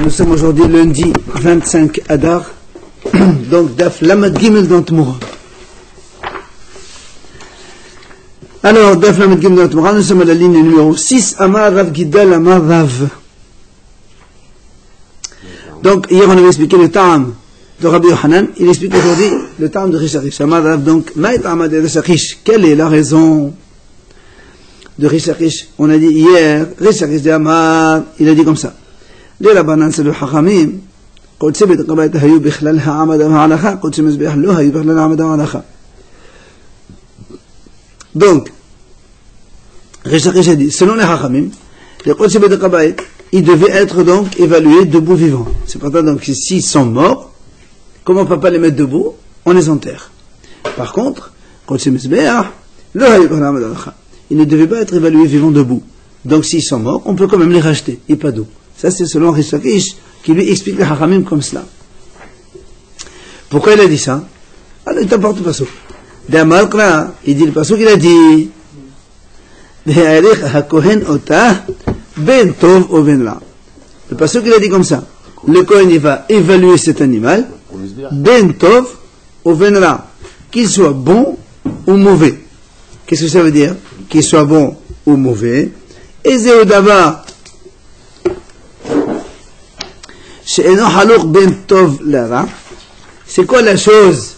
nous sommes aujourd'hui lundi 25 Adar, donc Daf Lamed Gimel dans Tmoura. Alors, Daf Lamed Gimel dans Tmoura, nous sommes à la ligne numéro 6, Amar Rav Gidal Amar Rav. Donc, hier on avait expliqué le Ta'am de Rabbi Yohanan, il explique aujourd'hui le Ta'am de Rish Lakish. Amar Rav, donc, Maït Amad de Rish Lakish, quelle est la raison de Rish Lakish? On a dit hier, Rish Lakish de Amar, il a dit comme ça. لربنا سلو الحكامين قد سبت قبائل هيو بخلالها عمدا وعلخا قد سمز بأهلها هيو بخلالها عمدا وعلخا. Donc Rish Lakish a dit, selon les Hachamim, les Qod Sibet Qabaït, ils devaient être donc évalués debout vivants. C'est pour ça donc s'ils sont morts, comme on ne peut pas les mettre debout, on les enterre. Par contre, Qod Sibet Be'ah, le Hayou Bechlalha Amada Wa'alakha, ils ne devaient pas être évalués vivants debout. Donc s'ils sont morts, on peut quand même les racheter, et pas d'eau. Ça, c'est selon Rish Lakish qui lui explique les Hachamim comme cela. Pourquoi il a dit ça? Alors, il t'apporte le passouk. D'Amalkra, il dit le passouk, il a dit HaKohen Otah Ben Tov ou Ben Ra. Le passouk, il a dit comme ça. Le Kohen, il va évaluer cet animal Ben Tov ou Ben Ra. Qu'il soit bon ou mauvais. Qu'est-ce que ça veut dire? Qu'il soit bon ou mauvais. Et Zéodavar. C'est quoi la chose?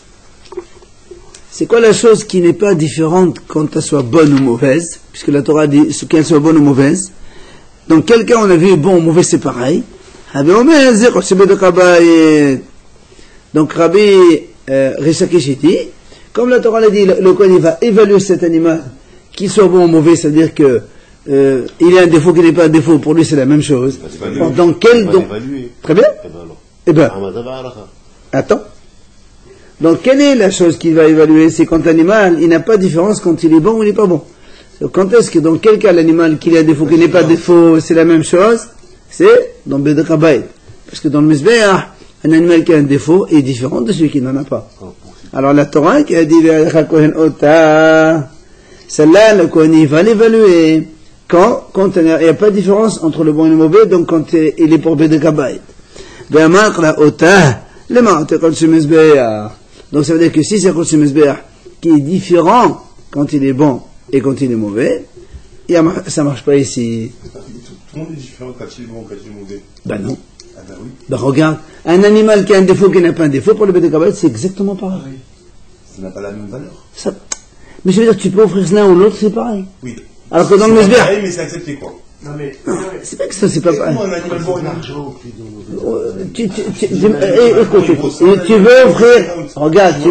C'est quoi la chose qui n'est pas différente quand elle soit bonne ou mauvaise? Puisque la Torah dit qu'elle soit bonne ou mauvaise. Dans quel cas on a vu bon ou mauvais c'est pareil. Donc Rabbi Rish Lakish dit, comme la Torah l'a dit, le Kohen va évaluer cet animal, qu'il soit bon ou mauvais, c'est-à-dire que il y a un défaut qui n'est pas un défaut, pour lui c'est la même chose. Dans quel don? Très bien. Eh bien. Attends. Donc quelle est la chose qu'il va évaluer? C'est quand l'animal, il n'a pas de différence quand il est bon ou il n'est pas bon. Donc, quand est-ce que dans quel cas l'animal qu'il a un défaut qui n'est pas défaut, c'est la même chose? C'est dans Bed Qabaït. Parce que dans le Mizbeach, un animal qui a un défaut est différent de celui qui n'en a pas. Alors la Torah qui a dit celle-là, le Kohen il va l'évaluer. Quand il n'y a pas de différence entre le bon et le mauvais, donc quand il est pour Bed Qabaït. Donc ça veut dire que si c'est Qod Mizbeach qui est différent quand il est bon et quand il est mauvais, ça ne marche pas ici. Tout le monde est différent quand il est bon, quand il est mauvais. Ben non. Ah ben oui. Ben regarde, un animal qui a un défaut qui n'a pas un défaut, pour le Bed Qabaït, c'est exactement pareil. Ça n'a pas la même valeur. Mais je veux dire, tu peux offrir l'un ou l'autre, c'est pareil. Oui. Alors que dans le Mizbeach. C'est pareil, mais c'est accepté quoi. Non, c'est pas que ça, c'est pas pareil. Écoute, tu veux offrir, regarde, tu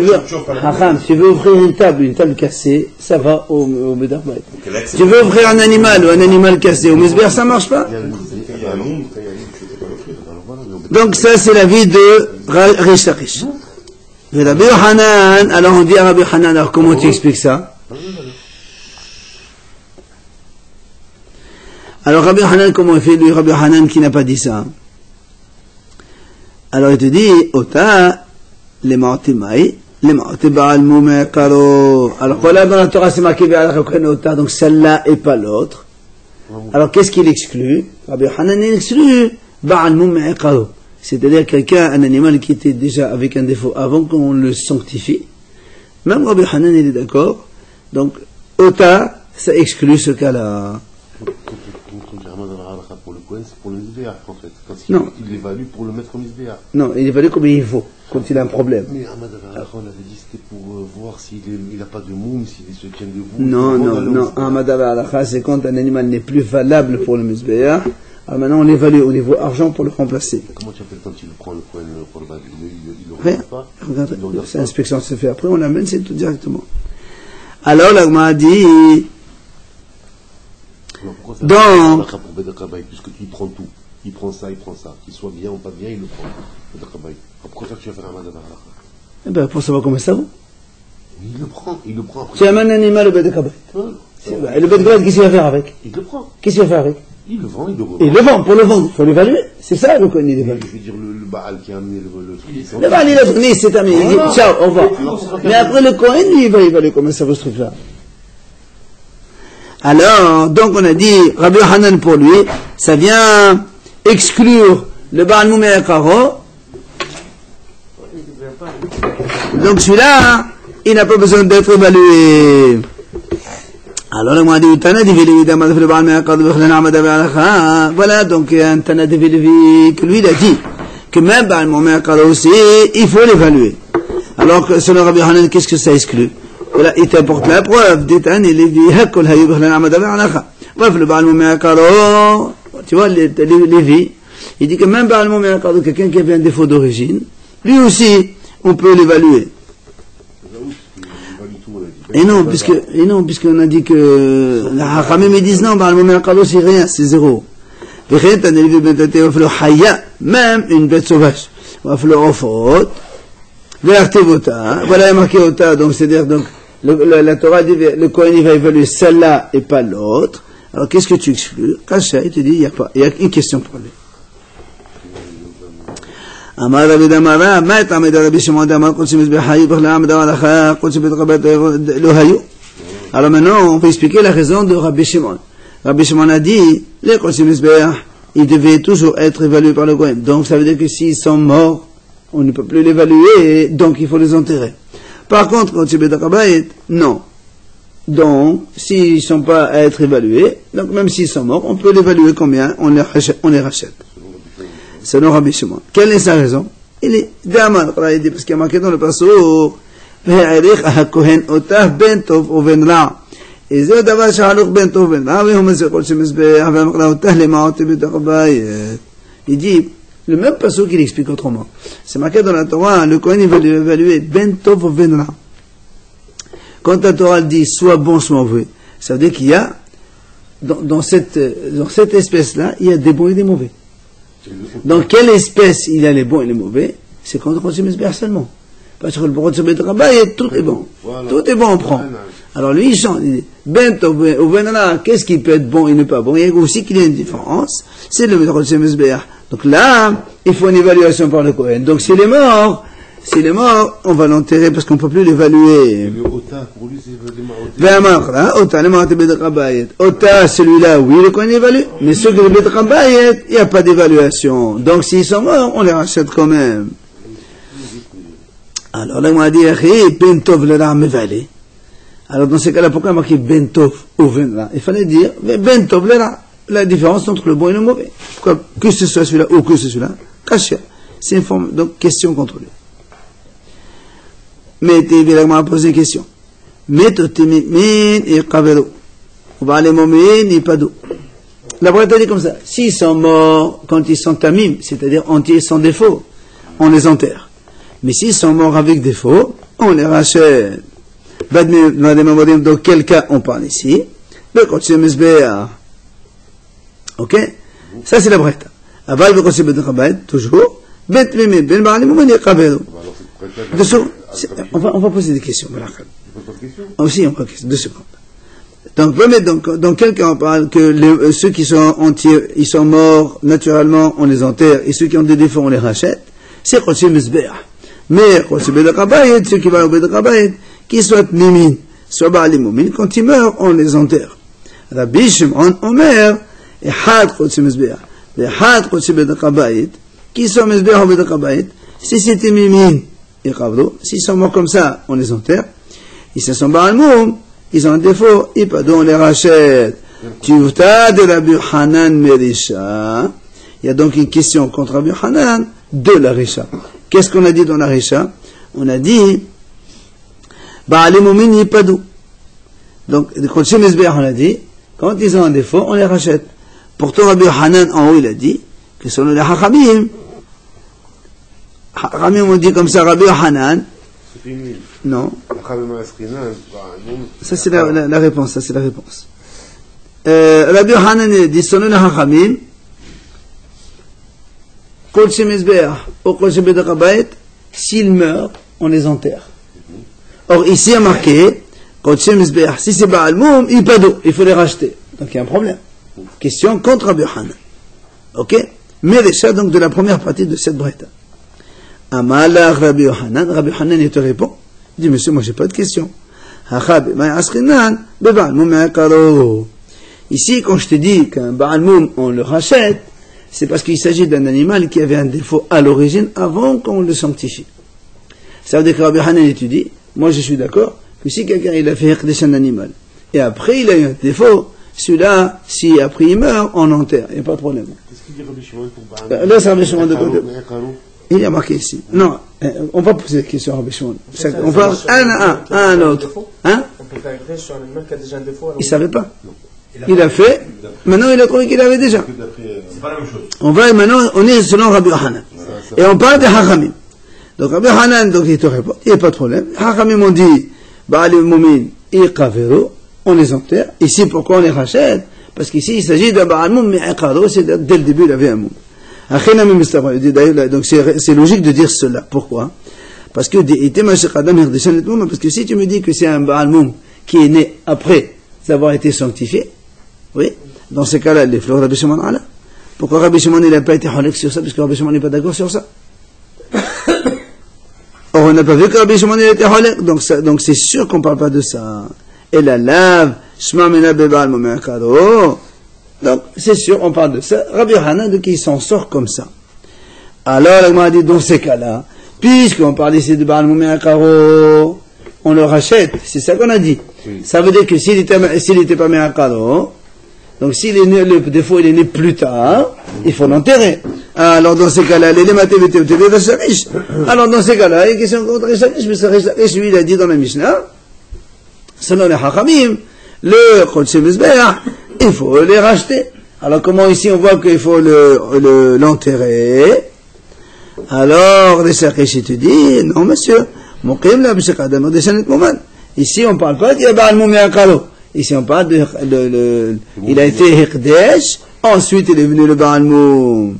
veux offrir une table cassée, ça va au Bed Qabaït. Tu veux offrir un animal ou un animal cassé au Mizbeach, ça marche pas? Donc ça, c'est l'avis de Rish Lakish. Rabbi Yohanan, alors on dit à Rabbi Yohanan, alors comment tu expliques ça? Alors Rabbi Yohanan, comment il fait lui, Rabbi Yohanan qui n'a pas dit ça? Alors il te dit, Ota, les ma'otimai, les ma'otiba'al mumekaro. Alors voilà, dans la Torah c'est marqué Ota, donc celle-là et pas l'autre. Alors qu'est-ce qu'il exclut? Rabbi Yohanan il exclut Ba'al mumekaro. C'est-à-dire quelqu'un, un animal qui était déjà avec un défaut avant qu'on le sanctifie. Même Rabbi Yohanan il est d'accord. Donc Ota, ça exclut ce cas-là. Pour le Kohen, c'est pour le Mizbeach en fait. Quand il l'évalue pour le mettre au Mizbeach. Non, il évalue combien il vaut, quand il a un problème. Mais Ahmad Avaracha, on avait dit c'était pour voir s'il n'a pas de moum, s'il se tient debout. Non, Ahmad Avaracha, c'est quand un animal n'est plus valable pour le Mizbeach. Alors maintenant on l'évalue au niveau argent pour le remplacer. Comment tu appelles quand il prend le Kohen, il le regarde pas? Regarde, l'inspection se fait après, on l'amène, c'est tout directement. Alors l'Agma a dit. Donc, puisque tu prends tout, il prend ça, qu'il soit bien ou pas bien, il le prend. Pourquoi ça tu vas faire un Ahmad Avaracha? Eh bien, pour savoir comment ça vaut. Il le prend. Tu amènes un animal au Bed Qabaït. Et le Bed Qabaït, qu'est-ce qu'il va faire avec? Il le prend. Qu'est-ce qu'il va faire avec? Il le vend, il le revend. Il le vend, pour le vendre, il faut l'évaluer. C'est ça le Kohen, il évalue. Je veux dire, le Baal qui a amené le truc. Le Baal, il a donné, c'est terminé. Il dit, ciao, au revoir. Mais après le Kohen, lui, il va évaluer comment ça vaut ce truc-là. Alors, donc on a dit, Rabbi Yohanan pour lui, ça vient exclure Le Baal Moumé Akaro, donc celui-là, il n'a pas besoin d'être évalué. Alors, le Moadi Tana Divilevi Damad le Baal Moumé Akaro, voilà, donc il y a un Tana Divilevi que lui il a dit que même Baal Moumé Akaro aussi, il faut l'évaluer. Alors que selon Rabbi Hanan, qu'est-ce que ça exclut? Voilà, il t'apporte la preuve. Dit Tani Levi Hakol Hayub Hlanamad Alacha. Bref, le Baal Moumé Akaro, tu vois, Lévi, il dit que même Baal Moumé Akaro, quelqu'un qui avait un défaut d'origine, lui aussi, on peut l'évaluer. Et non, puisqu'on a dit que les Hachamim ils disent non, Baal Moumé Akaro c'est rien, c'est zéro. Même une bête sauvage. Voilà, il y a marqué Ota, donc c'est-à-dire, donc, la Torah dit, le Kohen il va évaluer celle-là et pas l'autre. Alors qu'est-ce que tu exclus? Kacha, il te dit, il y a une question pour lui. Amar Rabbi Damara, Maït Amida Rabbi Shimon Damar, Kotsi Mizbehayu, Bechla Amida Malacha, Kotsi Betrabat Lohayu. Alors maintenant, on peut expliquer la raison de Rabbi Shimon. Rabbi Shimon a dit, les Kotsi Mizbeah, ils devaient toujours être évalués par le Kohen. Donc ça veut dire que s'ils sont morts, on ne peut plus l'évaluer, donc il faut les enterrer. Par contre, quand c'est Bedrabayet, non. Donc, s'ils ne sont pas à être évalués, donc même s'ils sont morts, on peut l'évaluer combien, on les rachète. Selon Rabbi Shimon. Quelle est sa raison? Il est Daman, parce qu'il y a marqué dans le passage, et c'est d'abord Shahaluk ben Tov ben Ra, il dit, le même passage qu'il explique autrement. C'est marqué dans la Torah, le Kohen il va évaluer ben Tov ben Ra. Quand la Torah dit soit bon, soit mauvais, ça veut dire qu'il y a, dans cette espèce-là, il y a des bons et des mauvais. Dans quelle espèce il y a les bons et les mauvais? C'est quand on consomme seulement. Parce que le bon de travail, tout est bon. Voilà. Tout est bon, on prend. Alors lui, il change. Il dit, ben Tov ben Ra, qu'est-ce qui peut être bon et ne pas bon? Il y a aussi qu'il y a une différence. C'est le Médecin. Donc là, il faut une évaluation par le Kohen. Donc s'il est mort, on va l'enterrer parce qu'on ne peut plus l'évaluer. Ota, celui-là, oui, le Kohen évalue. Mais ceux qui le Betrabayet, il n'y a pas d'évaluation. Donc s'ils sont morts, on les rachète quand même. Alors là, on a dit, Ben Tov le Ra mevalé. Alors dans ces cas-là, pourquoi marquer Ben Tov ou Ben Ra? Il fallait dire Ben Tov le Ra. La différence entre le bon et le mauvais. Pourquoi que ce soit celui-là ou que ce soit celui-là? Caché. C'est une forme, donc, question contre lui. Mais il m'a posé une question. Mais et Kavero. On va aller momin et pas d'eau. La Braïta dit comme ça. S'ils sont morts quand ils sont tamim, c'est-à-dire entiers sans défaut, on les enterre. Mais s'ils sont morts avec défaut, on les rachète. Dans quel cas on parle ici? Le Kotsi Mizbeah. Ok? Ça c'est la Braïta. Aval Bekotsi Bedrabayet, toujours. Ben Mimi, Ben Baalim, Ben Yekabelo. On va poser des questions. Aussi, on va poser 2 secondes. Donc, dans quel cas on parle que ceux qui sont entiers, ils sont morts, naturellement, on les enterre, et ceux qui ont des défauts, on les rachète? C'est Kotsi Mizbeah. Mais Kotsi Bedrabayet, ceux qui vont au Bedrabayet, qu'ils soient Mimin, soit Baalim Mimin, quand ils meurent, on les enterre. Rabbi Shimon Omer, et Had Kotsi Mizbeah. Les Had Kotsi Bedrabayet, qui sont Mizbeah ou Bedrabayet, si c'était Mimin, et Kavlo, s'ils sont morts comme ça, on les enterre. Ils se sont Baalmoum, ils ont un défaut, et pardon, on les rachète. Tuvta de Rabbi Hanan Merisha. Il y a donc une question contre Rabbi Hanan de la Risha. Qu'est-ce qu'on a dit dans la Risha? On a dit, Baalim Oumin Yipadou. Donc, quand chez Mizbeah, on a dit, quand ils ont un défaut, on les rachète. Pourtant, Rabbi Hanan, en haut, il a dit, que selon les Hachamim, on dit comme ça, Rabbi Hanan. Non. Ça, c'est la réponse, ça, c'est la réponse. Rabbi Hanan dit, selon les Hachamim, Kol Shemizbeah, ou Kol Shebedakabayet, s'ils meurent, on les enterre. Or, ici, il y a marqué, Kol Shemizbeah, si c'est Baal Moum, il pas d'eau, il faut les racheter. Donc, il y a un problème. Question contre Rabbi Hanan. Ok? Mais déjà, donc, de la première partie de cette braïta. Amalach Rabbi Hanan, il te répond. Il dit, monsieur, moi, j'ai pas de question. Ici, quand je te dis qu'un Baal Moum, on le rachète, c'est parce qu'il s'agit d'un animal qui avait un défaut à l'origine avant qu'on le sanctifie. Ça veut dire que Rabbi Hanan étudie, moi je suis d'accord, que si quelqu'un il a fait Hekdesh un animal, et après il a eu un défaut, celui-là, si après il meurt, on enterre, il n'y a pas de problème. Qu'est-ce qu'il dit Rabbi Shimon pour Baal? Là c'est Rabbi Shimon de côté. Il y a marqué ici. Non, on va poser la question à Rabbi Shimon. On parle un à un autre. Hein? On peut faire Hekdesh sur un animal qui a déjà un défaut. Il ne savait pas. Il a fait, maintenant il a trouvé qu'il avait déjà. C'est pas la même chose. On va maintenant, on est selon Rabbi Hanan. Et on parle des Hachamim. Donc Rabbi Hanan, donc il te répond, il n'y a pas de problème. Hachamim ont dit, Baal Moumin et Kavero, on les enterre. Ici, pourquoi on les rachète? Parce qu'ici, il s'agit d'un Baal Moum, mais Kavero, c'est dès le début, il avait un Moum. Donc c'est logique de dire cela. Pourquoi? Parce que si tu me dis que c'est un Baal Moum qui est né après avoir été sanctifié, oui, dans ces cas-là, les fleurs Rabbi Shimon Allah. Pourquoi Rabbi Shimon n'a pas été halek sur ça? Parce que Rabbi Shimon n'est pas d'accord sur ça. Or, on n'a pas vu que Rabbi Shimon était halek, donc c'est sûr qu'on ne parle pas de ça. Et la lave, Shma Mena Bebal Momeakado. Donc, c'est sûr, on parle de ça. Rabbi Hanan, donc, il s'en sort comme ça. Alors, la Gemara dit, dans ces cas-là, puisqu'on parle ici de Baal Momeakaro, on le rachète. C'est ça qu'on a dit. Oui. Ça veut dire que s'il n'était pas Meakaro, donc s'il est né, le défaut il est né plus tard, il faut l'enterrer. Alors dans ces cas-là, alors dans ces cas-là, il y a une question contre Rechakish, mais Rechakish, lui, il a dit dans la Mishnah, selon les Hachamim, le Chodshei Mizbeach, il faut les racheter. Alors comment ici on voit qu'il faut l'enterrer? Alors Rechakish te dit, non monsieur, Mokim la B'Shekadam Deshanet Mouman. Ici on ne parle pas qu'il y a Baal Moum Meakalo. Ici on parle il a été Hekdesh, ensuite il est venu le Baal Moum.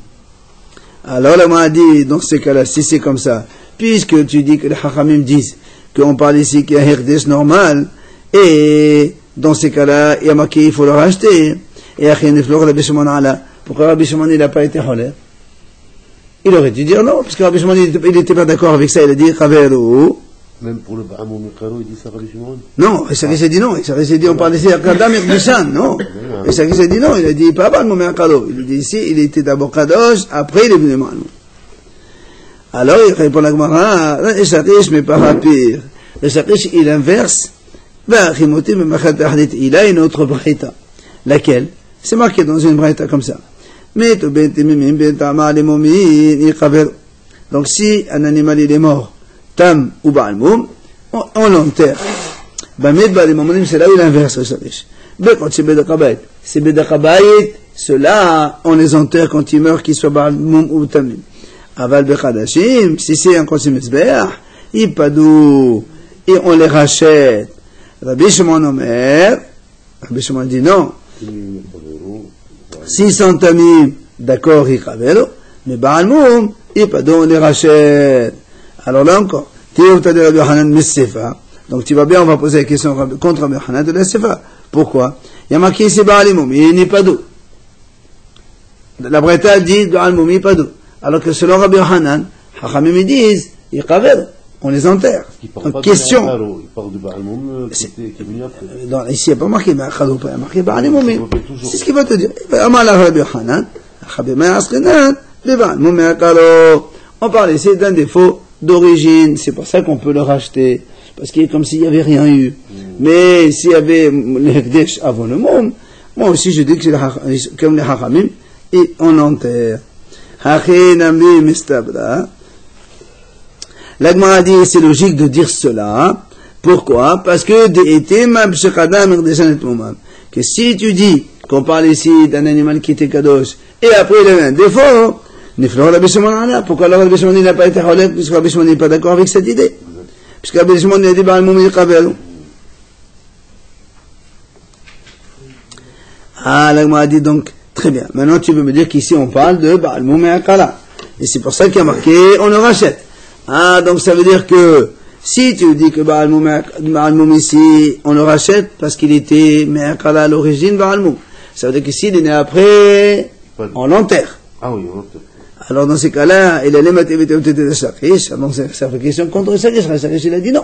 Alors là, on a dit, dans ces cas-là, si c'est comme ça, puisque tu dis que les Hachamim disent qu'on parle ici qu'il y a un Hekdesh normal, et dans ces cas-là, il y a marqué, il faut le racheter, et Rabbi Shimon Allah, pourquoi Rabbi Shimon il n'a pas été Holer? Il aurait dû dire non, parce que Rabbi Shimon il n'était pas d'accord avec ça, il a dit Chaveru. Même pour le Baal Moumikaro, il dit ça, Rabbi Shimon? Non, Rechakish a dit non. Rechakish a dit, on parle ici à Kadam et Rdishan, non. Rechakish a dit non, il a dit pas Baal Moumikaro. Il a dit ici, il était d'abord Kadosh, après il est venu Baal Moum. Alors, il répond à la Gemara, Rechakish, mais pas pire. Rechakish, il inverse, il a une autre braïta. Laquelle? C'est marqué dans une braïta comme ça. Donc, si un animal il est mort, Tam ou Baal Moum, on l'enterre. C'est là où il inverse Rechakish. Quand c'est Bedakabayit, c'est Bedakabayit, ceux-là, on les enterre quand ils meurent, qu'ils soient Baal Moum ou Tamim. Aval Bechadashim, si c'est un Chodshei Mizbeach, ils padou, et on les rachète. Rabbi Shimon Omer, Rabbi Shimon dit non. Si sont Tamim, d'accord, ils Kavelo, mais Baal Moum, ils padou, on les rachète. Alors là encore, donc tu vas bien, on va poser la question contre Rabbi Hanan de la Sefa. Pourquoi? Il y a marqué ici Baal Moum, il n'est pas d'eau. La Braïta dit Baal Moum, il n'est pas d'eau. Alors que selon Rabbi Hanan, Hachamim disent, on les enterre. Donc question. Il parle de Baal Moum qui est venu après. Ici, il n'y a pas marqué Meakalo, il y a marqué Baal Moum. C'est ce qu'il va te dire. Rabbi Hanan, Baal Moum Meakalo. On parle ici d'un défaut d'origine, c'est pour ça qu'on peut le racheter, parce qu'il est comme s'il n'y avait rien eu. Mais s'il y avait le Hekdesh avant le monde, moi aussi je dis que c'est comme les Hachamim, et on enterre. Hachinami mistabra. La Gemara dit, c'est logique de dire cela. Pourquoi? Parce que que si tu dis qu'on parle ici d'un animal qui était kadosh, et après il a un défaut, pourquoi alors Rabbi Shimon n'a pas été Holek, puisque Rabbi Shimon n'est pas d'accord avec cette idée? Puisque Rabbi Shimon a dit Baal Moum Yikavel. Ah, la Gemara dit donc, très bien. Maintenant tu veux me dire qu'ici on parle de Baal Moum Yakala. Et c'est pour ça qu'il y a marqué, on le rachète. Ah, donc ça veut dire que, si tu dis que Baal Moum ici, on le rachète parce qu'il était Me'akala à l'origine, Baal Moum. Ça veut dire que s'il est né après, on l'enterre. Ah oui, on l'enterre. Alors dans ces cas-là, il a les matériaux de Rechakish, donc ça fait question contre Rechakish. Rechakish, il a dit non.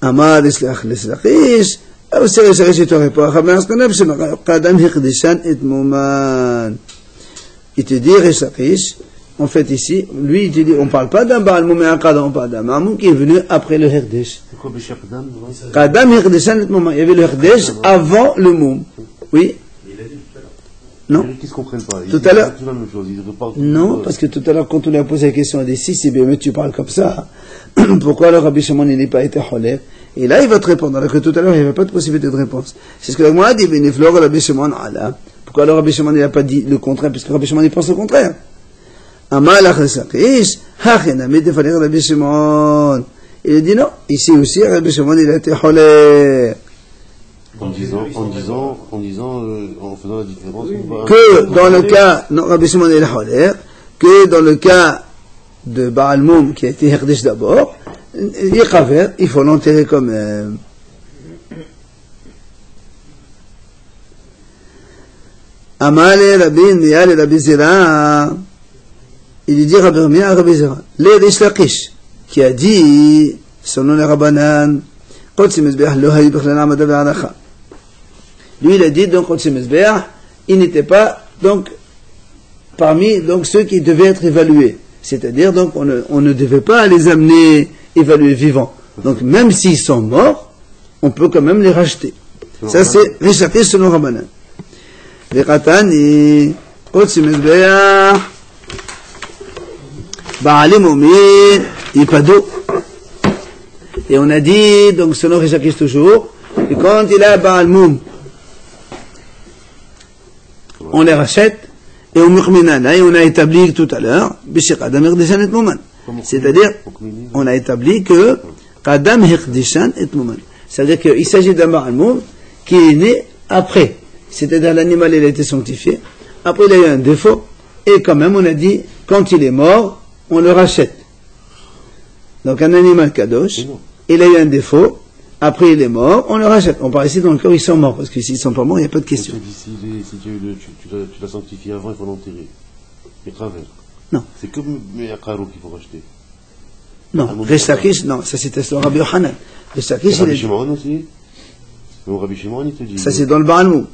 Amad Rechakish, Alors, c'est Resh Akish, tu réponds. Rabbi Askanab, c'est Qadam Hiqdishan et Mouman. Il te dit, Resh Akish, en fait, ici, lui, il te dit, on parle pas d'un Baal Moum et un Qadam, on parle d'un Mamoum qui est venu après le Hiqdish. C'est quoi, Béchak Dam? Qadam Hiqdishan et Mouman. Il y avait le Hiqdish avant le Moum. Oui? Non? Qu'ils ne comprennent pas. Tout à l'heure. C'est la même chose. Ils repartent. Non, parce que tout à l'heure, quand on lui a posé la question à des six, c'est bien, mais tu parles comme ça. Pourquoi le Rabbi Shimon, il n'est pas été Holer? Et là, il va te répondre. Alors que tout à l'heure, il n'y avait pas de possibilité de réponse. C'est ce que moi a dit, Beniflor, Rabbi Shimon, Allah. Pourquoi le Rabbi Shimon, il n'a pas dit le contraire? Parce que Rabbi Shimon, il pense le contraire. Amal Achasakish, Hachenamid, il fallait Rabbi Shimon. Il dit non. Ici aussi, Rabbi Shimon, il a été Holer. En faisant la différence. Que dans le cas, non, Rabbi Shimon il est Holer, que dans le cas de Baal Moum qui a été Hirdish d'abord, il faut l'enterrer quand même. Amale Rabbi Nial et Rabbi Zera, il dit Rabbi Mia Rabbi Zera, les Rish Lakish, qui a dit, selon les Rabbanan, Qodsi Mizbeach lo hayu b'chlana amadav l'alacha. Lui, il a dit, donc, il n'était pas, donc, parmi, donc, ceux qui devaient être évalués. C'est-à-dire, donc, on ne devait pas les amener évalués vivants. Donc, même s'ils sont morts, on peut quand même les racheter. Ça, c'est Rishakish selon Rabbanan. Les Qatani, Qodsi Mizbeach, Ba'alim Omid, il n'y a pas d'eau. Et on a dit, donc, selon Rishakish toujours, que quand il a Baal Moum, on les rachète, et on a établi tout à l'heure, c'est-à-dire, on a établi que Qadam Hiqdishan et Mouman. C'est-à-dire qu'il s'agit d'un Baal Moum qui est né après. C'est-à-dire, l'animal, il a été sanctifié. Après, il a eu un défaut, et quand même, on a dit, quand il est mort, on le rachète. Donc, un animal kadosh, il a eu un défaut, après il est mort, on le rachète. On parle ici dans le cas où ils sont morts, parce que s'ils ne sont pas morts, il n'y a pas de question. Si tu l'as sanctifié avant, il faut l'enterrer. Mais travers. Non. C'est comme Meyakaro qu'il faut racheter. Non, Resh Lakish, non, ça c'était sur Rabbi Yochanan. Resh Lakish, il Rabbi est... Shimon aussi. Mais Rabbi Shimon, il te dit. Ça c'est dans le Baal Moum.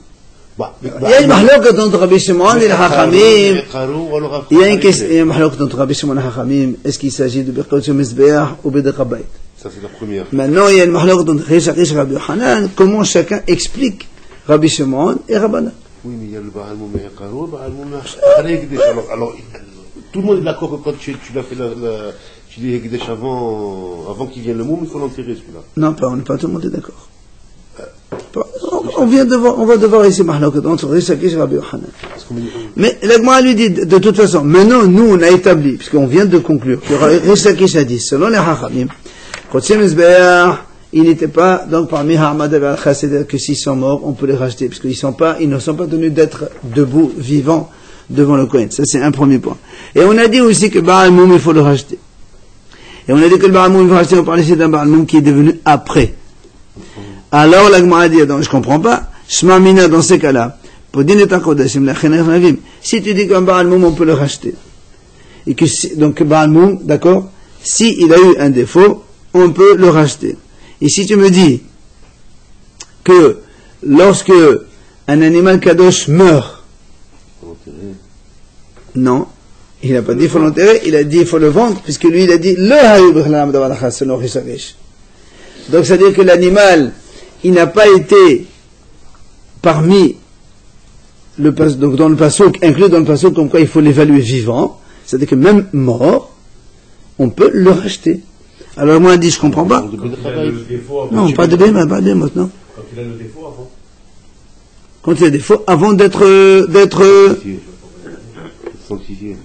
Il y a une mahlouk entre Rabbi Shimon et le Hachamim. Il y a une question, il y a une mahlouk entre Rabbi Shimon et le Hachamim. Est-ce qu'il s'agit de Birkot Mizbeach ou B'dek Habayit? Ça, c'est la première. Maintenant, il y a une mahlouk entre Resh Lakish et Rabbi Yochanan. Comment chacun explique Rabbi Shimon et Rabbanan? Oui, mais il y a le Baal Moum et Yakaro, le Baal Moum et Hekdesh. Alors, tout le monde est d'accord que quand tu l'as fait tu dis Hekdesh avant qu'il vienne le Moum, il faut l'enterrer celui-là. Non, pas, on n'est pas tout le monde est d'accord. On va devoir essayer mahlouk entre Resh Lakish et Rabbi Yochanan. Mais l'Agma lui dit, de toute façon, maintenant, nous, on a établi, puisqu'on vient de conclure, que Resh Lakish a dit, selon les Hachamim, ils n'étaient pas, donc parmi Hamad et Al-Kha, c'est-à-dire que s'ils sont morts, on peut les racheter, parce qu'ils ne sont pas tenus d'être debout, vivants, devant le Kohen. Ça, c'est un premier point. Et on a dit aussi que Baal Moum, il faut le racheter. Et on a dit que le Baal Moum, il faut le racheter, on parlait ici d'un Baal Moum qui est devenu après. Alors, l'Agma a dit, donc, je comprends pas, Shma Mina, dans ces cas-là, si tu dis qu'un Baal Moum, on peut le racheter. Et que donc, Baal Moum, d'accord, si il a eu un défaut, on peut le racheter. Et si tu me dis que lorsque un animal kadosh meurt, non, il n'a pas dit il faut l'enterrer, il a dit il faut le vendre, puisque lui il a dit le hayu b'chlam d'avalacha selon Resh Lakish. Donc ça veut dire que l'animal, il n'a pas été parmi donc dans le passouk, inclus dans le passouk, comme quoi il faut l'évaluer vivant, c'est-à-dire que même mort, on peut le racheter. Alors moi, il dit, je comprends pas. Non, pas de béma, pas de béma, non. Quand il a le défaut avant. Quand il a le défaut, avant d'être sanctifié.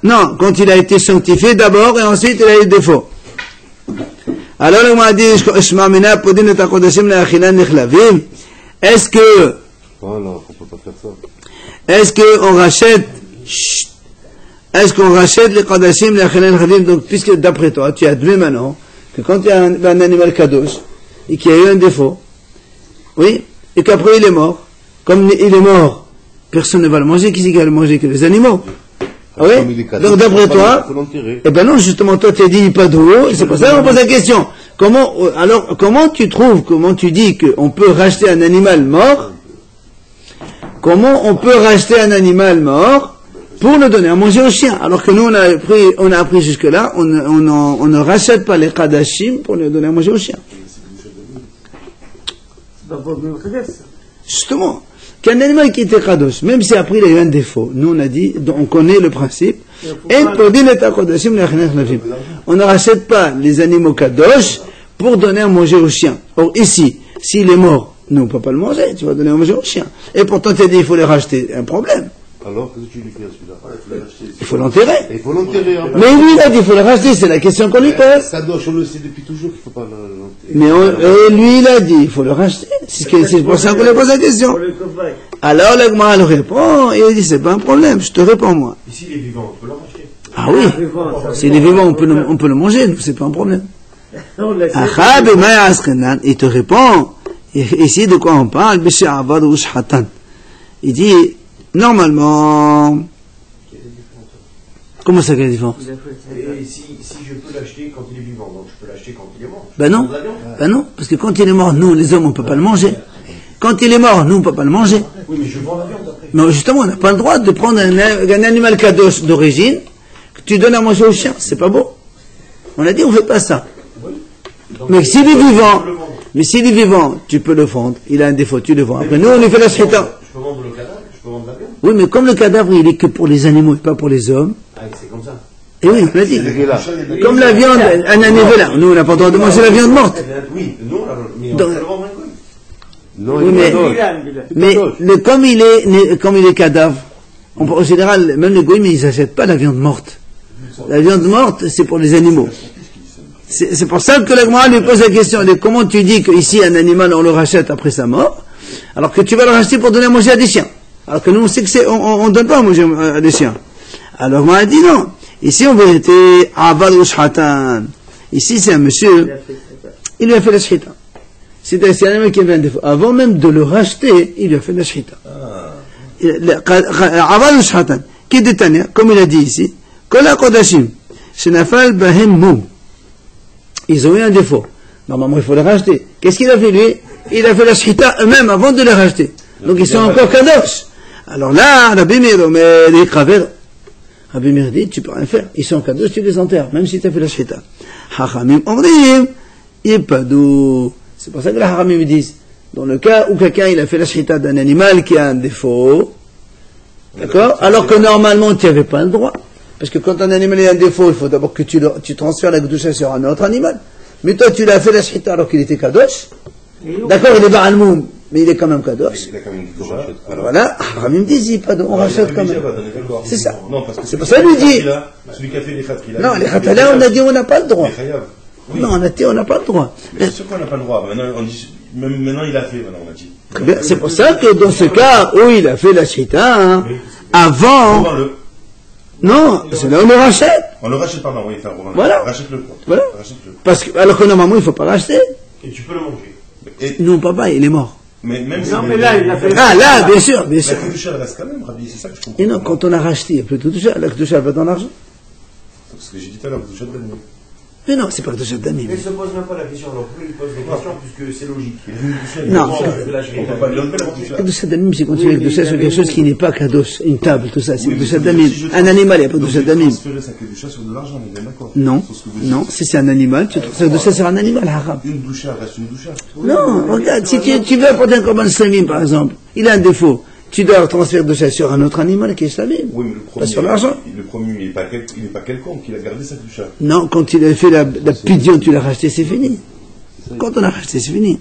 Non, quand il a été sanctifié d'abord et ensuite il a eu le défaut. Alors moi, il dit, est-ce que, Voilà, on peut pas faire ça. est-ce qu'on rachète, est-ce qu'on rachète les Qadashim, les Achilan Khadim, donc, puisque d'après toi, tu admets maintenant, que quand il y a un animal Kadosh, et qu'il y a eu un défaut, oui, et qu'après il est mort, comme il est mort, personne ne va le manger, qui c'est qui va le manger que les animaux? Ah oui? Donc d'après toi, eh ben non, justement, toi tu as dit pas d'eau, c'est pour ça qu'on pose la question. comment tu trouves, comment tu dis qu'on peut racheter un animal mort? Comment on peut racheter un animal mort pour le donner à manger aux chiens? Alors que nous, on a appris jusque-là, on ne rachète pas les kadashim pour les donner à manger aux chiens. Justement, qu'un animal qui était kadosh, même si après il a eu un défaut, nous on a dit, on connaît le principe, on ne rachète pas les animaux kadosh pour donner à manger aux chiens. Or ici, s'il est mort, nous on ne peut pas le manger, tu vas donner à manger aux chiens. Et pourtant tu as dit il faut les racheter, un problème. Alors, qu'est-ce que tu lui fais à celui-là? Il faut l'enterrer. Il faut l'enterrer. Mais lui il a dit il faut le racheter, c'est la question qu'on lui pose. Kadosh, on le sait depuis toujours qu'il ne faut pas l'enterrer. Mais lui il a dit il faut le racheter. C'est pour ça qu'on lui pose la question. Alors le Gemara le répond et il dit c'est pas un problème, je te réponds moi. Et s'il est vivant, on peut le racheter. Ah oui, s'il est vivant on peut le manger, c'est pas un problème. Il te répond, ici de quoi on parle? Il dit normalement. Comment ça qu'il y a des différences? Et si je peux l'acheter quand il est vivant, donc je peux l'acheter quand il est mort? Ben non, parce que quand il est mort, nous les hommes on peut pas le manger. Quand il est mort, nous on peut pas le manger. Oui, mais je vends la viande après. Mais justement, on n'a pas le droit de prendre un animal kadosh d'origine que tu donnes à manger aux chiens, c'est pas beau. On a dit on fait pas ça. Mais s'il est vivant, tu peux le vendre. Il a un défaut, tu le vends. Après nous on lui fait la shrita. Je peux vendre le cadavre, je peux vendre la viande. Oui, mais comme le cadavre il est que pour les animaux et pas pour les hommes. Ah, c'est comme ça. Et oui, on l'a dit. Comme la viande, un animal là, nous on n'a pas le droit de manger la viande morte. Oui, non, mais on peut le vendre un coup. Non, mais comme il est cadavre, en général, même les goïms, ils n'achètent pas la viande morte. La viande morte, c'est pour les animaux. C'est pour ça que le Gemara lui pose la question de comment tu dis qu'ici un animal on le rachète après sa mort, alors que tu vas le racheter pour donner à manger à des chiens. Alors que nous on sait que on donne pas à manger à des chiens. Alors le Gemara a dit non. Ici en vérité, Avad ou Shatan. Ici c'est un monsieur, il lui a fait la shrita. C'est un animal qui avait un défaut. Avant même de le racheter, il lui a fait la shrita. Avad ou Shatan. Qui détania, comme il a dit ici, Kola Kodashim, Shenafal Bahem Mou. Ils ont eu un défaut. Normalement, il faut les racheter. Qu'est-ce qu'il a fait, lui? Il a fait la shrita eux-mêmes avant de les racheter. Donc, ils sont encore kadosh. Alors là, Rabbi Meir, mais les cravers, Rabbi Meir dit, tu peux rien faire. Ils sont kadosh, tu les enterres, même si tu as fait la shrita. Hachamim, omrim, yepadu. C'est pour ça que les Hachamim disent, dans le cas où quelqu'un, il a fait la shrita d'un animal qui a un défaut, d'accord? Alors que normalement, tu n'avais pas le droit. Parce que quand un animal a un défaut, il faut d'abord que tu transfères la gdoucha sur un autre animal. Mais toi, tu l'as fait la shrita alors qu'il était kadosh. D'accord, il est ba'almoum, mais il est quand même kadosh. Il a quand même dit qu'on rachète. Alors voilà, Ramim dit, on rachète quand même. C'est ça. Non, parce que c'est pour ça qu'il nous dit. Celui qui a fait les khatri. Non, les khatala, on a dit on n'a pas le droit. Oui. Non, on a dit on n'a pas le droit. Mais c'est sûr qu'on n'a pas le droit. Maintenant, on dit, maintenant il a fait, maintenant on a dit. Très bien. C'est pour ça que dans ce cas où il a fait la shrita, hein, avant. Non, c'est là où on le rachète. On le rachète, pardon, oui, faire voilà. Rachète-le, quoi. Voilà. Rachète-le. Parce que, alors que normalement, il ne faut pas racheter. Et tu peux le manger. Et non, papa, il est mort. Mais même si. Non, mais là, il a fait. Ah, là, bien sûr, bien sûr. La Kedusha, elle reste quand même, Rabbi, c'est ça que je comprends. Et non, quand on a racheté, il n'y a plus de Kedusha. La Kedusha, elle va dans l'argent. C'est ce que j'ai dit tout à l'heure, Kedusha de l'année. Mais non, c'est pas Kedusha d'Amim. Mais il ne se pose même pas la question, alors pourquoi il pose des questions, puisque c'est logique. Non. On peut pas lui enlever la Kedusha. Kedusha d'Amim, c'est quand tu fais Kedusha sur quelque chose qui n'est pas Kadosh, une table, tout ça, c'est Kedusha d'Amim. Un animal, il n'y a pas de Kedusha d'Amim. Transférer sa Kedusha sur de l'argent, on est bien d'accord. Non, non, si c'est un animal, tu transfères Kedusha sur un animal, haram. Une doucha reste une doucha. Non, regarde, si tu veux apporter un korban slamim, par exemple, il a un défaut. Tu dois transférer Kedusha sur un autre animal qui est slamim. Oui, mais le premier. Pas sur l'argent. Le premier, il n'est pas quelconque, il a gardé sa Kedusha. Non, quand il a fait la pidion, tu l'as racheté, c'est fini. Quand on a racheté, c'est fini.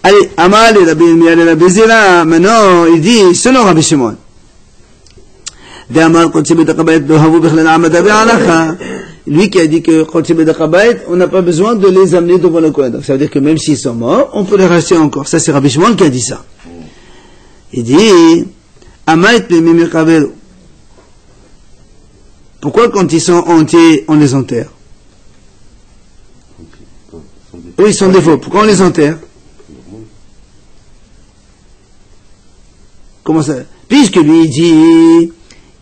Allez, Amal et la Bézéla, maintenant, il dit, selon Rabbi Shimon. Lui qui a dit que on n'a pas besoin de les amener devant le Kohen. Donc ça veut dire que même s'ils sont morts, on peut les racheter encore. Ça, c'est Rabbi Shimon qui a dit ça. Il dit, Amal et Mimir Kavel. Pourquoi quand ils sont entiers, on les enterre? Oui, ils sont défauts. Pourquoi on les enterre? Comment ça? Puisque lui il dit,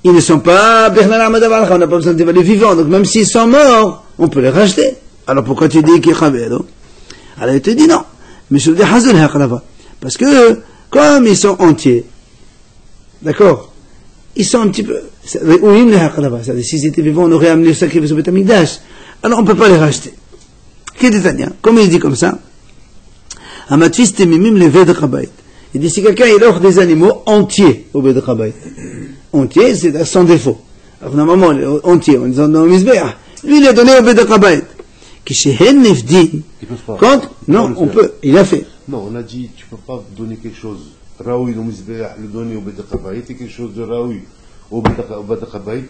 ils ne sont pas Bernard Amadavalcha, on n'a pas besoin de les vivants, donc même s'ils sont morts, on peut les racheter. Alors pourquoi tu dis qu'il est Khabelo? Alors il te dit non. Mais je dis Hazul Haqlava. Parce que, comme ils sont entiers, d'accord, ils sont un petit peu, c'est-à-dire s'ils étaient vivants, on aurait amené le sacrifice au Beth Amikdash. Alors on ne peut pas les racheter. Comme il dit comme ça, Amatfis Temimim le Ved Chabayit. Il dit si quelqu'un il offre des animaux entiers au Beth Chabayit, entiers, c'est sans défaut. Alors normalement, entier, on dit dans le Mizbeah, lui il a donné au Beth Chabayit. Kishehen Nefdin, quand, non, on peut, il a fait. Non, on a dit, tu ne peux pas donner quelque chose, Raoui au Mizbeah, le donner au Beth Chabayit, et quelque chose de Raoui au Beth Chabayit,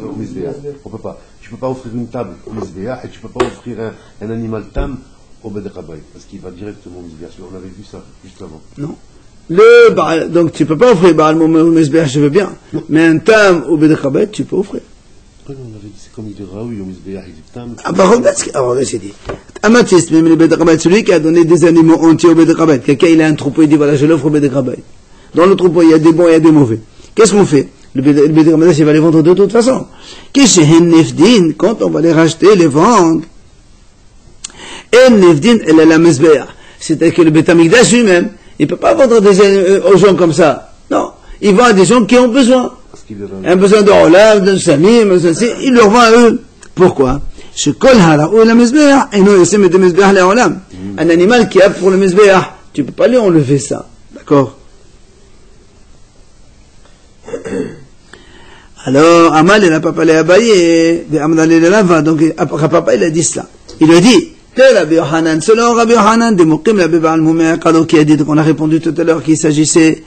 au Mizbeah. On peut pas. Tu ne peux pas offrir une table au Mizbeah et tu ne peux pas offrir un animal tam au Beth Chabayit, parce qu'il va directement au Mizbeah. On avait vu ça juste avant. Non. Donc tu ne peux pas offrir Baal Moum au Mizbeah, je veux bien. Non. Mais un tam au Beth Chabayit, tu peux offrir. Oui, on avait dit, c'est comme il dit Raoui au Mizbeah, il dit tam. Ah bah regarde ce qu'il a dit. Amatiste, même le Beth Chabayit, celui qui a donné des animaux entiers au Beth Chabayit. Quelqu'un il a un troupeau, il dit voilà, je l'offre au Beth Chabayit. Dans le troupeau, il y a des bons et il y a des mauvais. Qu'est-ce qu'on fait? Le Beth Chabayit, il va les vendre de toute façon. Quand on va les racheter, les vendre, c'est-à-dire que le Beth Amikdash lui-même, il ne peut pas vendre aux gens comme ça. Non. Il vend à des gens qui ont besoin. Un besoin de Olam, de Samim, il leur vend à eux. Pourquoi? Un animal qui a pour le Mizbeah, tu ne peux pas lui enlever ça. D'accord? Alors, Amal, il n'a pas parlé à Abaye, donc papa, il a dit cela. Il a dit, Rabbi Yohanan, selon Rabbi Yohanan, des Muqim, la Bébal Moumé Kado, qui a dit, qu'on a répondu tout à l'heure qu'il s'agissait,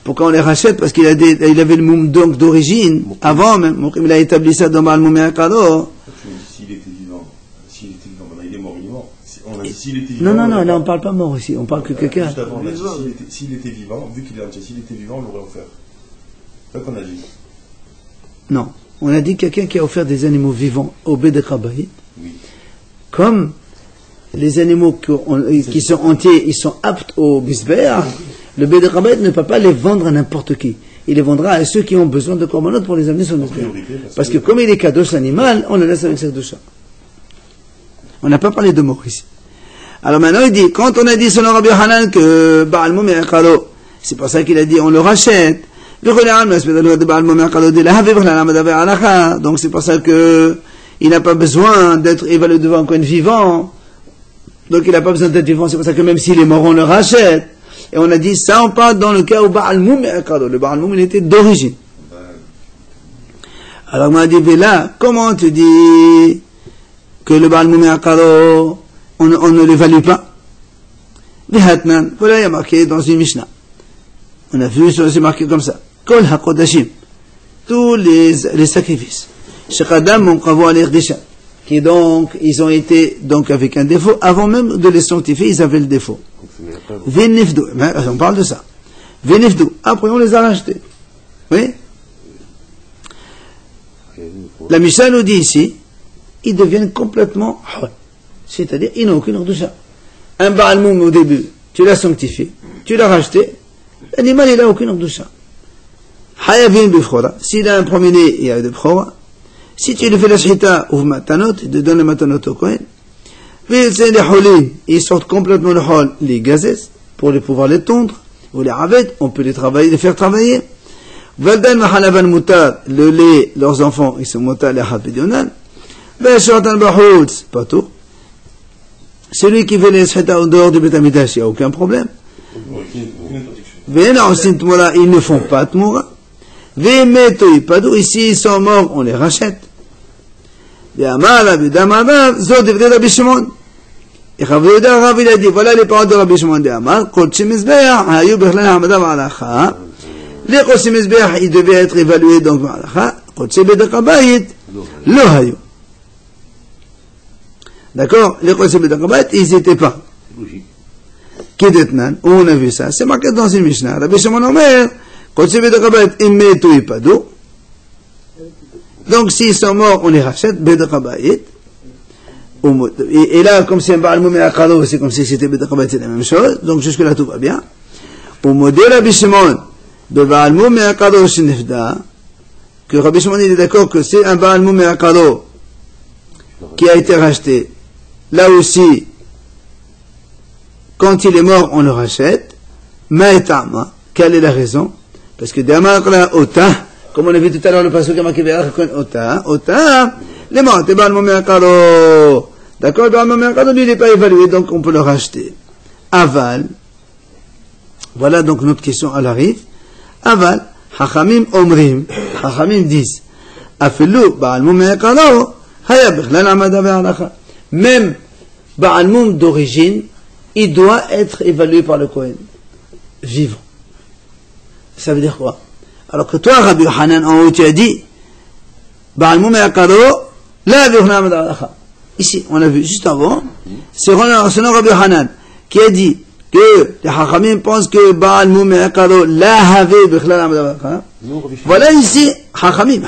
pourquoi on les rachète, parce qu'il avait le Moum donc d'origine, avant même, Muqim, il a établi ça dans Baal Moumé Kado. S'il était vivant, maintenant il est mort, il est mort. On a dit s'il était vivant. Non, là on ne parle pas mort ici, on parle que quelqu'un. Juste avant, on a dit s'il était vivant, vu qu'il est entier, s'il était vivant, on l'aurait offert. C'est ça qu'on a dit. Non, on a dit quelqu'un qui a offert des animaux vivants au Beth Chabayit. Oui. Comme les animaux qui sont entiers, ils sont aptes au Mizbeah, le Beth Chabayit ne peut pas les vendre à n'importe qui. Il les vendra à ceux qui ont besoin de korbanot pour les amener sur le Mizbeah. Parce que comme il est kadosh l'animal, on le laisse avec cette doucha. On n'a pas parlé de mort ici. Alors maintenant il dit, quand on a dit selon Rabbi Yohanan que Baal Moum et Kalo, c'est pour ça qu'il a dit on le rachète. Donc c'est pour ça que il n'a pas besoin d'être évalué devant un coin vivant. Donc il n'a pas besoin d'être vivant. C'est pour ça que même s'il est mort, on le rachète. Et on a dit ça, on parle dans le cas où Baal Moum et Akado. Le Baal Moum, il était d'origine. Alors on a dit, mais là, comment tu dis que le Baal Moum et Akado, on ne l'évalue pas? Vihatnan, voilà, il y a marqué dans une Mishnah. On a vu, c'est marqué comme ça. Kol HaKodashim, tous les sacrifices. Shekadam mon kavo al-Irdisha, qui donc, ils ont été donc avec un défaut, avant même de les sanctifier, ils avaient le défaut. Vénifdou, on parle de ça. Vénifdou, après on les a rachetés. Oui? La Mishnah nous dit ici, ils deviennent complètement, c'est-à-dire, ils n'ont aucune Irdisha. Un Baal Moum au début, tu l'as sanctifié, tu l'as racheté, l'animal il n'a aucune Irdisha. Hayavin bifroda. S'il a un premier-né, il y a des bchora. Si tu lui fais la shita ou matanot, il te donne le matanot au Kohen. Puis les holim, ils sortent complètement le hol, les gazes, pour pouvoir les tondre, ou les ravet, on peut les faire travailler. Valdan mahalavan mutar, le lait, leurs enfants, ils sont mutar, les habidionan. Ben shortan bahoutz, pas tout. Celui qui fait les shita en dehors du Beth Amikdash, il n'y a aucun problème. Ils ne font pas Tmoura. Ici, ils sont morts, on les rachète. Et Rav il a dit, voilà les paroles de Rabbi Shimon de Amar, les Kosim Mizbeach, ils devaient être évalués donc par Alacha, Kosim Beth Chabayit, lo hayu. D'accord? Les Kosim Beth Chabayit, ils n'étaient pas. Kedetnan, on a vu ça, c'est marqué dans une Mishnah. Rabbi Shimon Omer, Kosim Beth Chabayit, ils mettent ou ipadu. Donc s'ils sont morts, on les rachète, Beth Chabayit. Et là, comme c'est un Baal Moum et Akado, c'est comme si c'était Beth Chabayit, c'est la même chose. Donc jusque là tout va bien. Au modèle Rabbi Shimon, de Baal Moum et Akado Shinifda, que Rabbi Shimon est d'accord que c'est un Baal Moum et Akado qui a été racheté, là aussi, quand il est mort, on le rachète. Maïtama, quelle est la raison? Parce que Damakla Ota, comme on a vu tout à l'heure le passage qui m'a Ota, les morts, t'es pas le moment Karo. D'accord, le moment Karo, lui, il n'est pas évalué, donc on peut le racheter. Aval, voilà donc notre question à l'arrivée. Aval, Hachamim Omrim, Hachamim disent, Afelu, Baal Mumé Karo, Haya Bichlal Amada Ve'alacha. Même Baal Mum d'origine, il doit être évalué par le Kohen. Vivant. Ça veut dire quoi? Alors que toi, Rabbi Hanan, en haut, tu as dit, Baal Mum Yakado, la Bichlal Amada Ve'alacha. Ici, on l'a vu juste avant, selon Rabbi Hanan, qui a dit que les Hachamim pensent que Baal Mum Yakado, la Have Bichlal Amada Ve'alacha. Voilà ici, Hachamim.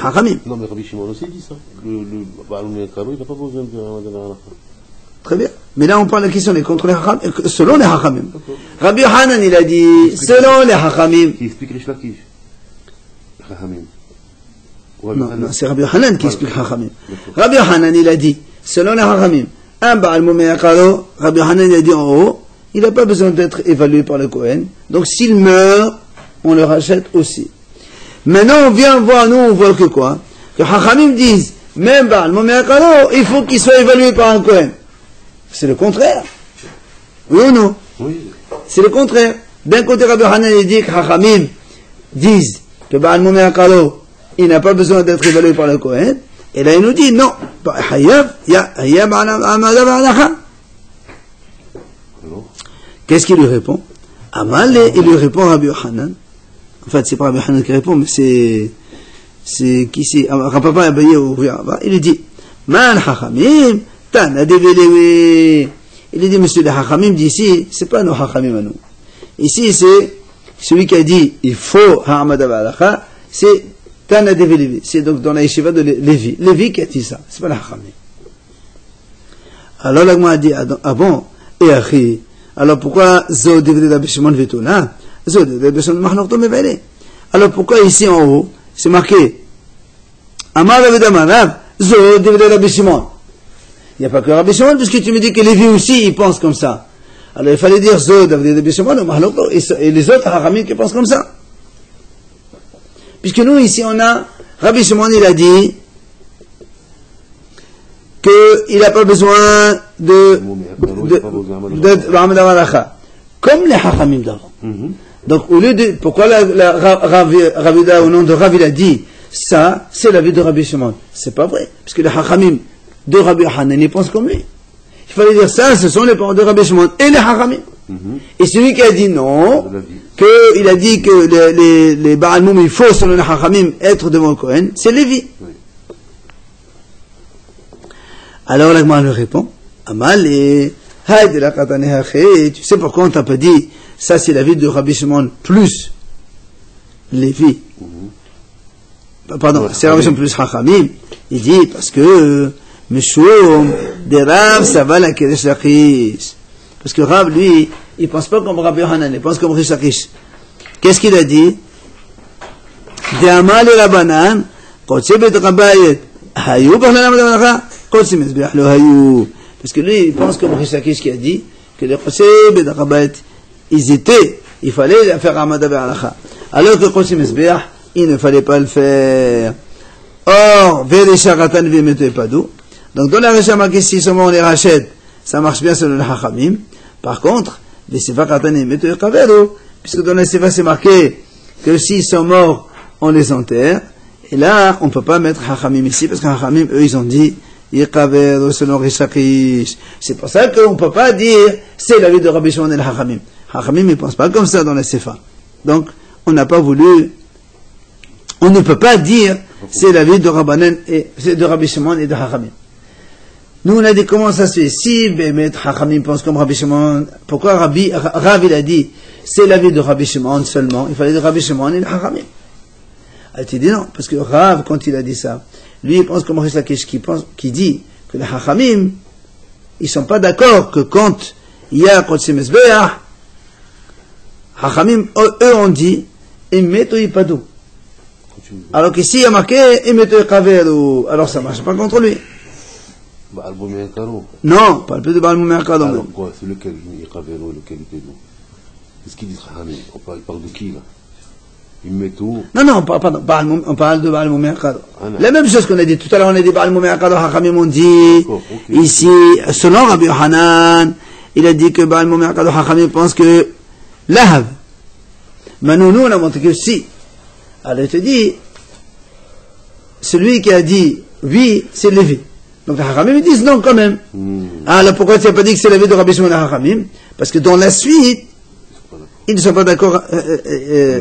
Non, mais Rabbi Shimon aussi dit ça. Le Baal Mum Yakado, il n'a pas besoin de Amada Ve'alacha. Très bien. Mais là, on parle de la question contre les Hachamim, selon les Hachamim. Rabbi Hanan, il a dit, selon les Hachamim. Qui explique Rish Lakish. Hachamim. Non, c'est Rabbi Hanan qui explique Hachamim. Rabbi Hanan, il a dit, selon les Hachamim, un Baal Mum Yakado, Rabbi Hanan, il a dit en haut, il n'a pas besoin d'être évalué par le Kohen. Donc, s'il meurt, on le rachète aussi. Maintenant, on vient voir, nous, on voit que quoi? Que Hachamim disent, même Baal Mum Yakado, il faut qu'il soit évalué par un Kohen. C'est le contraire. Oui ou non? Oui. C'est le contraire. D'un côté, Rabbi Hanan il dit que Hachamim disent que Baal Mum Yakado, il n'a pas besoin d'être évalué par le Kohen. Et là, il nous dit non. Qu'est-ce qu'il lui répond? Amal, il lui répond Rabbi Hanan. En fait, c'est pas Rabbi Hanan qui répond, mais c'est qui c'est? Rapapa Abaye ou Riyaba. Il lui dit, Man Hachamim, Tana Develewe. Il lui dit, monsieur le Hachamim dit ici, c'est pas nos Hachamim à nous. Ici, c'est celui qui a dit, il faut Ha'amada Ba'alacha, c'est Tana Develewe. C'est donc dans la yeshiva de Lévi. Lévi qui a dit ça. C'est pas le Hachamim. Alors, l'Agma a dit, ah bon, et Achi, alors pourquoi Zo Develewe Rabbi Shimon Vetuna? Zo Develewe Rabbi Shimon Machnokto Mevele. Alors pourquoi ici en haut, c'est marqué, Amar David Amarav, Zo Develewe Rabbi Shimon. Il n'y a pas que Rabbi Shimon, puisque tu me dis que Lévi aussi, il pense comme ça. Alors il fallait dire Zo Develewe Rabbi Shimon ou Machnokto, et les autres Hachamim qui pensent comme ça. Puisque nous, ici, on a, Rabbi Shimon, il a dit, qu'il n'a pas besoin comme les Hachamim d'avant. Donc, au lieu de, pourquoi Ravida, au nom de Rav, il a dit, ça, c'est l'avis de Rabbi Shimon. C'est pas vrai. Parce que les Hachamim de Rabbi Hanan, ils pensent comme lui. Il fallait dire ça, ce sont les paroles de Rabbi Shimon et les Hachamim. Et celui qui a dit non, qu'il a dit que les Baal Mum, il faut, selon les Hachamim, être devant le Kohen, c'est Lévi. Alors l'Agma lui répond, Amal et tu sais pourquoi on t'a pas dit, ça c'est l'avis de Rabbi Shimon plus Lévi. Pardon, c'est Rabbi Shimon plus Hachamim. Il dit, parce que Meshoum, des Rav, ça va la Kedesh Lakish. Parce que Rav, lui, il pense pas comme Rabbi Hanan, il pense comme Rish Lakish. Qu'est-ce qu'il a dit? De Amal et Rabbanan, Kotse Bet Rabayet, Hayou, Bachlalam Adamanacha, Kotse Mezbeach, le Hayou. Parce que lui, il pense comme Rish Lakish qui a dit que les Kotse Bet Rabayet, ils étaient, il fallait faire Amada Be'alacha. Alors que Kotse Mezbeach, il ne fallait pas le faire. Or, Vere Sharatan Vemete Padou. Donc, dans la Récha marqué, si seulement on les rachète, ça marche bien selon le Hachamim. Par contre, les Sefa Katanim Mete Kavero, puisque dans les Sefa c'est marqué que s'ils sont morts, on les enterre. Et là, on ne peut pas mettre Hachamim ici, parce que Hachamim, eux, ils ont dit, Yekavero selon Rishakish. C'est pour ça qu'on ne peut pas dire, c'est l'avis de Rabbi Shimon et le Hachamim. Hachamim, ils ne pensent pas comme ça dans les Sefa. Donc, on n'a pas voulu, on ne peut pas dire, c'est l'avis de Rabbanan et, c'est de Rabbi Shimon et de Hachamim. Nous, on a dit comment ça se fait. Si Bémet Hachamim pense comme Rabbi Shimon, pourquoi Rav il a dit c'est l'avis de Rabbi Shimon seulement, il fallait dire Rabbi Shimon et Hachamim. Elle t'a dit non, parce que Rav, quand il a dit ça, lui il pense comme Rish Lakish qui dit que les Hachamim, ils sont pas d'accord que quand il y a Kotse Mezbeach, Hachamim, eux ont dit Emeto Ipadou. Alors qu'ici il y a marqué Emeto Kaveru, alors ça marche pas contre lui. Baal Boumé Karo. Non, on parle plus de Baal Moumé Karo. Alors quoi, c'est lequel il est Kavero, lequel il est d'où? Qu'est-ce qu'il dit Khami? Il parle de qui là? Il met tout. Non, on parle pas on parle de Baal Moumé Karo. non. La même chose qu'on a dit tout à l'heure, on a dit Baal Moumé Karo, Hachamim ont dit, ici, selon Rabbi Yohanan, il a dit que Baal Moumé Karo, Hachamim pense que Lahav. Maintenant, nous, on a montré que si. Alors, il te dit, celui qui a dit oui, c'est Lévi. Donc, les Hachamim, ils disent non quand même. Alors, pourquoi tu n'as pas dit que c'est Lévi de Rabbi Shimon Hachamim? Parce que dans la suite, ils ne sont pas d'accord,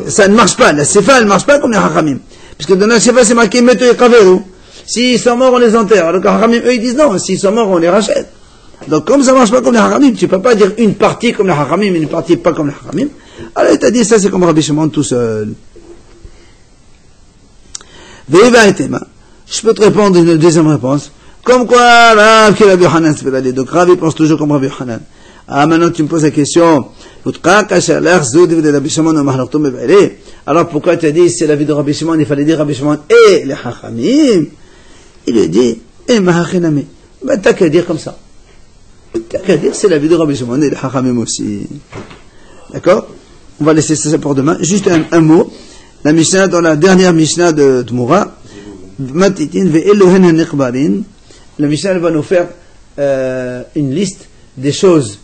ça ne marche pas. La Sefa, elle ne marche pas comme les Hachamim. Puisque dans la Sefa, c'est marqué Meto et Kaveru. S'ils sont morts, on les enterre. Alors que les Hachamim, eux, ils disent non, s'ils sont morts, on les rachète. Donc, comme ça ne marche pas comme les Hachamim, tu ne peux pas dire une partie comme les Hachamim, une partie pas comme les Hachamim. Alors, il t'a dit ça, c'est comme Rabbi Shimon tout seul. Je peux te répondre une deuxième réponse. Comme quoi, Rav qui est Rabbi Yohanan, c'est pas d'aller. Donc, Rav, il pense toujours comme Rabbi Yohanan. Ah, maintenant, tu me poses la question. Alors, pourquoi tu as dit, c'est la vie de Rabbi Shimon, il fallait dire Rabbi Shimon et les Hachamim? Il lui dit, et Mahachinami. Ben, t'as qu'à dire comme ça. T'as qu'à dire, c'est la vie de Rabbi Shimon et les Hachamim aussi. D'accord? On va laisser ça pour demain. Juste un mot. La Mishnah, dans la dernière Mishnah de Tmura, la Mishnah va nous faire une liste des choses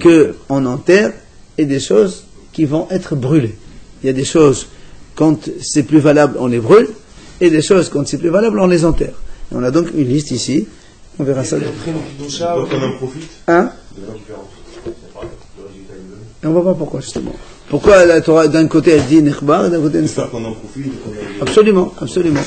qu'on enterre et des choses qui vont être brûlées. Il y a des choses, quand c'est plus valable, on les brûle, et des choses, quand c'est plus valable, on les enterre. Et on a donc une liste ici. On verra ça. Donc on en profite. Hein? Et on va voir pourquoi, justement. Pourquoi la Torah, d'un côté, elle dit Nechbar, et d'un côté, Nestar. Qu'on en profite. Absolument. Absolument.